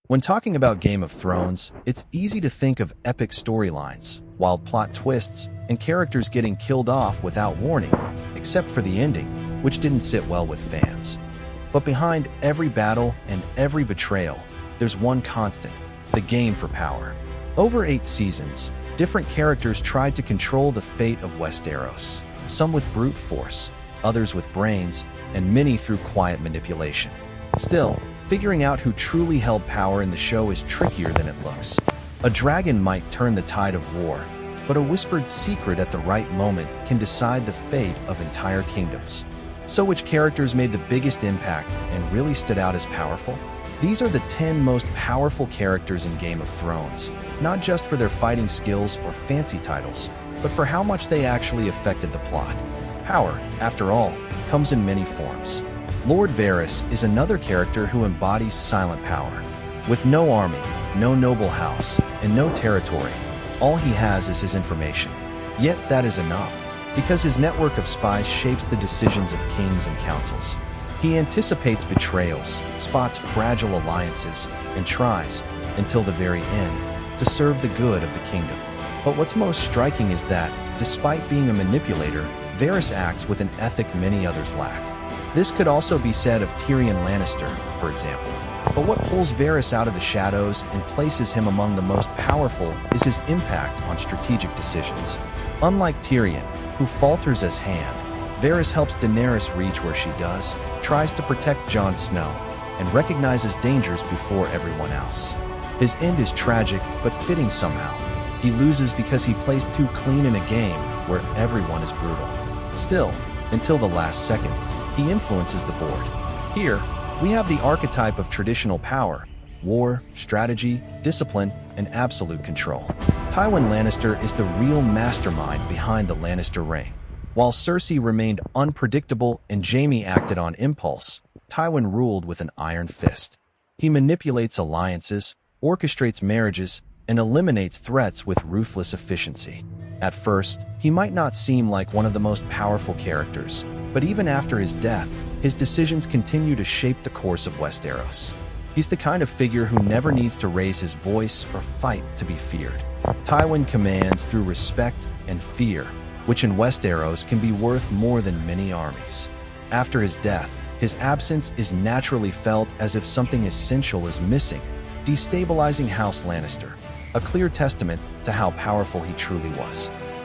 When talking about Game of Thrones, it's easy to think of epic storylines, wild plot twists, and characters getting killed off without warning, except for the ending, which didn't sit well with fans. But behind every battle and every betrayal, there's one constant: the game for power. Over 8 seasons, different characters tried to control the fate of Westeros, some with brute force, others with brains, and many through quiet manipulation. Still, figuring out who truly held power in the show is trickier than it looks. A dragon might turn the tide of war, but a whispered secret at the right moment can decide the fate of entire kingdoms. So which characters made the biggest impact and really stood out as powerful? These are the 10 most powerful characters in Game of Thrones, not just for their fighting skills or fancy titles, but for how much they actually affected the plot. Power, after all, comes in many forms. Lord Varys is another character who embodies silent power. With no army, no noble house, and no territory, all he has is his information. Yet that is enough, because his network of spies shapes the decisions of kings and councils. He anticipates betrayals, spots fragile alliances, and tries, until the very end, to serve the good of the kingdom. But what's most striking is that, despite being a manipulator, Varys acts with an ethic many others lack. This could also be said of Tyrion Lannister, for example. But what pulls Varys out of the shadows and places him among the most powerful is his impact on strategic decisions. Unlike Tyrion, who falters as hand, Varys helps Daenerys reach where she does, tries to protect Jon Snow, and recognizes dangers before everyone else. His end is tragic, but fitting somehow. He loses because he plays too clean in a game where everyone is brutal. Still, until the last second, he influences the board. Here, we have the archetype of traditional power: war, strategy, discipline, and absolute control. Tywin Lannister is the real mastermind behind the Lannister reign. While Cersei remained unpredictable and Jaime acted on impulse, Tywin ruled with an iron fist. He manipulates alliances, orchestrates marriages, and eliminates threats with ruthless efficiency. At first, he might not seem like one of the most powerful characters, but even after his death, his decisions continue to shape the course of Westeros. He's the kind of figure who never needs to raise his voice or fight to be feared. Tywin commands through respect and fear, which in Westeros can be worth more than many armies. After his death, his absence is naturally felt as if something essential is missing, destabilizing House Lannister, a clear testament to how powerful he truly was.